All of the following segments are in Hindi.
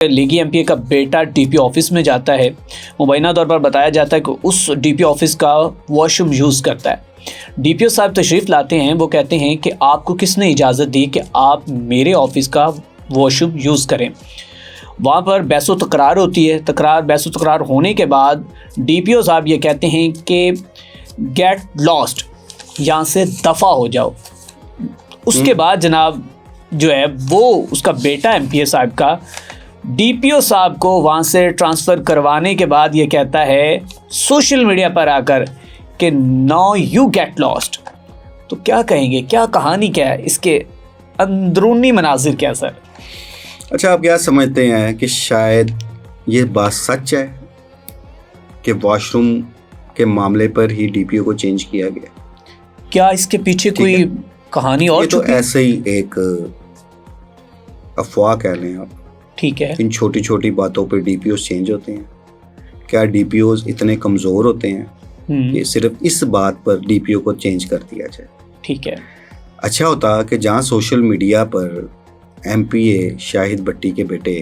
लीगी एमपीए का बेटा डीपी ऑफिस में जाता है। मुबैना तौर पर बताया जाता है कि उस डीपी ऑफिस का वॉशरूम यूज़ करता है। डीपीओ साहब तशरीफ़ लाते हैं। वो कहते हैं कि आपको किसने इजाज़त दी कि आप मेरे ऑफिस का वॉशरूम यूज़ करें। वहाँ पर बहस व तकरार होती है। बहस व तकरार होने के बाद डीपीओ साहब ये कहते हैं कि गेट लॉस्ट, यहाँ से दफ़ा हो जाओ। उसके बाद जनाब जो है वो उसका बेटा एमपीए साहब का डीपीओ साहब को वहाँ से ट्रांसफ़र करवाने के बाद ये कहता है सोशल मीडिया पर आकर कि नाउ यू गेट लॉस्ट। तो क्या कहेंगे, क्या कहानी क्या है, इसके अंदरूनी मनाजिर क्या सर? अच्छा, आप क्या समझते हैं कि शायद ये बात सच है कि वॉशरूम के मामले पर ही डीपीओ को चेंज किया गया? क्या इसके पीछे कोई कहानी और? ये तो ऐसे ही एक अफवाह कह लें आप। ठीक है। इन छोटी छोटी बातों पर डीपीओ चेंज होते हैं? क्या डीपीओ इतने कमज़ोर होते हैं कि सिर्फ इस बात पर डीपीओ को चेंज कर दिया जाए? ठीक है। अच्छा होता कि जहाँ सोशल मीडिया पर एमपीए शाहिद भट्टी के बेटे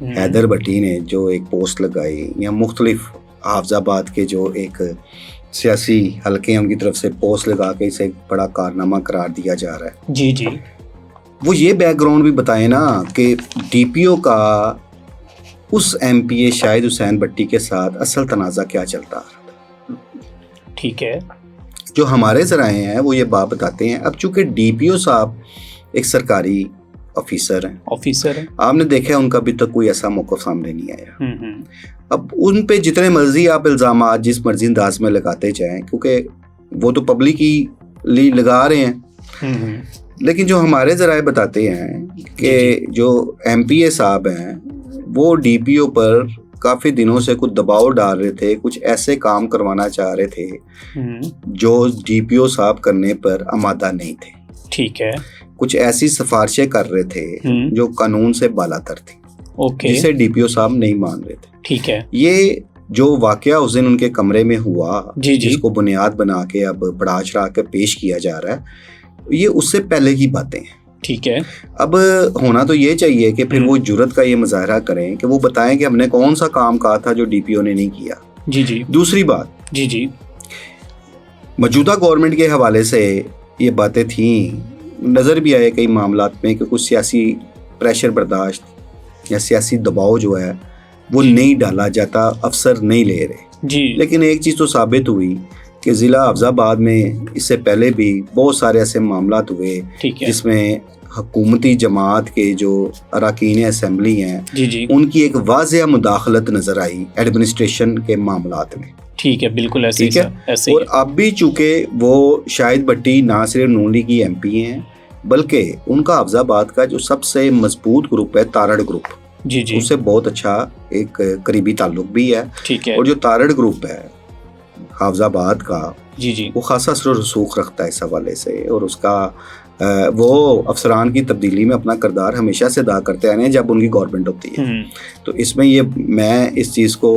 हैदर भट्टी ने जो एक पोस्ट लगाई, या मुख्तलिफ हाफजाबाद के जो एक सियासी हल्के हैं उनकी तरफ से पोस्ट लगा के इसे बड़ा कारनामा करार दिया जा रहा है। जी जी। वो ये बैकग्राउंड भी बताए ना कि डीपीओ का उस एमपीए शाहिद हुसैन भट्टी के साथ असल तनाज़ा क्या चलता रहा था। ठीक है। जो हमारे ज़राए हैं वो ये बात बताते हैं। अब चूंकि डीपीओ साहब एक सरकारी ऑफिसर हैं, आपने देखा है उनका अभी तक कोई ऐसा मौक़िफ़ सामने नहीं आया। अब उन पे जितने मर्जी आप इल्ज़ाम जिस मर्जी अंदाज में लगाते जाएं, क्योंकि वो तो पब्लिक ही लगा रहे हैं, लेकिन जो हमारे ज़राए बताते हैं कि जो एमपीए साहब हैं वो डीपीओ पर काफ़ी दिनों से कुछ दबाव डाल रहे थे, कुछ ऐसे काम करवाना चाह रहे थे जो डीपीओ साहब करने पर आमादा नहीं थे। ठीक है। कुछ ऐसी सिफारिशें कर रहे थे जो कानून से बालातर थी, जिसे डीपीओ साहब नहीं मान रहे थे। ठीक है। ये जो वाकया उस दिन उनके कमरे में हुआ, जिसको बुनियाद बना के अब बढ़ा चढ़ा के पेश किया जा रहा है, ये उससे पहले की बातें हैं। ठीक है। अब होना तो ये चाहिए कि फिर वो जुर्रत का ये मुजाहरा करें कि वो बताएं कि हमने कौन सा काम कहा था जो डीपीओ ने नहीं किया। जी जी। दूसरी बात, जी जी, मौजूदा गवर्नमेंट के हवाले से ये बातें थी, नज़र भी आए कई मामलात में कि कुछ सियासी प्रेशर बर्दाश्त या सियासी दबाव जो है वो नहीं डाला जाता, अफसर नहीं ले रहे जी। लेकिन एक चीज़ तो साबित हुई कि ज़िला हफ्ज़ाबाद में इससे पहले भी बहुत सारे ऐसे मामलात हुए जिसमें हुकूमती जमात के जो अरकान असम्बली हैं उनकी एक वाज़ेह मुदाखलत नज़र आई एडमिनिस्ट्रेशन के मामलात में। ठीक है, बिल्कुल ऐसे ठीक है। और अब भी चूँकि वो शाहिद भट्टी ना सिर्फ नून लीग की एमपी हैं, बल्कि उनका हफ्ज़ाबाद का जो सबसे मजबूत ग्रुप है तारड़ ग्रुप, जी जी, उससे बहुत अच्छा एक करीबी ताल्लुक भी है। ठीक है। और जो तारड़ ग्रुप है हफ्ज़ाबाद का, जी जी, वो खासा असर रसूख रखता है इस हवाले से, और उसका वो अफसरान की तब्दीली में अपना किरदार हमेशा से अदा करते आए हैं जब उनकी गवर्नमेंट होती है। तो इसमें ये मैं इस चीज़ को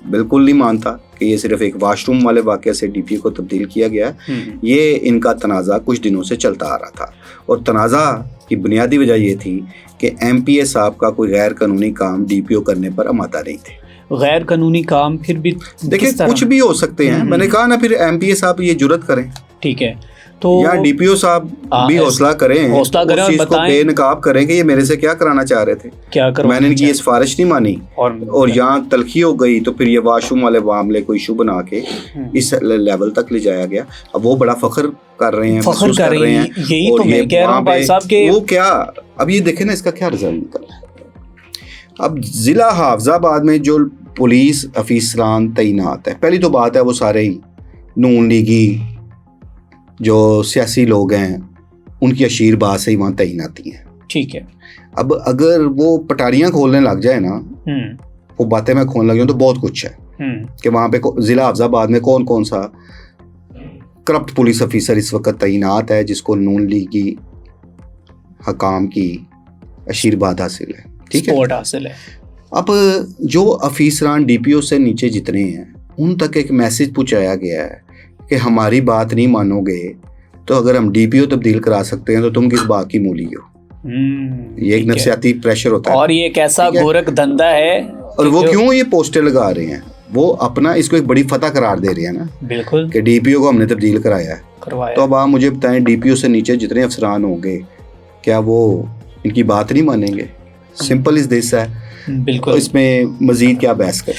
बिल्कुल नहीं मानता कि ये सिर्फ एक वाशरूम वाले वाक़े से डीपीओ को तब्दील किया गया है। ये इनका तनाज़ा कुछ दिनों से चलता आ रहा था, और तनाज़ा की बुनियादी वजह ये थी कि एमपीए साहब का कोई गैर कानूनी काम डीपीओ करने पर आमादा नहीं थे। गैर कानूनी काम फिर भी देखिए कुछ भी हो सकते हैं। मैंने कहा ना, फिर एमपीए साहब ये जुर्रत करें, ठीक है, तो या डीपीओ साहब भी हौसला करें उस चीज को बेनकाब करें कि ये मेरे से क्या कराना चाह रहे थे, क्या मैंने इनकी ये सिफारिश नहीं मानी, और यहाँ तलखी हो गई, तो फिर ये वाशरूम वाले मामले को इशू बना के इस लेवल तक ले जाया गया। अब वो बड़ा फख्र कर रहे हैं, महसूस कर रहे हैं। यही तो मैं कह रहा हूं भाई साहब के वो क्या, अब ये देखें ना इसका क्या रिजल्ट निकल रहा है। अब जिला हफ्ज़ाबाद में जो पुलिस अफसरान तैनात है, पहली तो बात है वो सारे ही नून लीगी जो सियासी लोग हैं उनकी अशीरबाद से ही वहाँ तैनाती हैं। ठीक है। अब अगर वो पटारियाँ खोलने लग जाए ना, वो बातें मैं खोलने लग जाऊँ, तो बहुत कुछ है कि वहाँ पे ज़िला हफ्ज़ाबाद में कौन कौन सा करप्ट पुलिस अफसर इस वक्त तैनात है जिसको नून लीगी हकाम की अशीरबाद हासिल है। ठीक है, सपोर्ट हासिल है। अब जो अफसरान डीपीओ से नीचे जितने हैं उन तक एक मैसेज पहुँचाया गया है कि हमारी बात नहीं मानोगे तो अगर हम डीपीओ तब्दील करा सकते हैं तो तुम किस बात की मूली हो। ये एक नफसियाती प्रेशर होता है। और ये एक ऐसा गोरख धंधा है। और वो क्यों ये पोस्टर लगा रहे हैं, वो अपना इसको एक बड़ी फतह करार दे रहे हैं ना। बिल्कुल कि डीपीओ को हमने तब्दील कराया है। तो अब आप मुझे बताएं, डीपीओ से नीचे जितने अफसरान होंगे क्या वो इनकी बात नहीं मानेंगे? सिंपल इज दिस है। बिल्कुल। तो इसमें मजीद क्या बहस करें।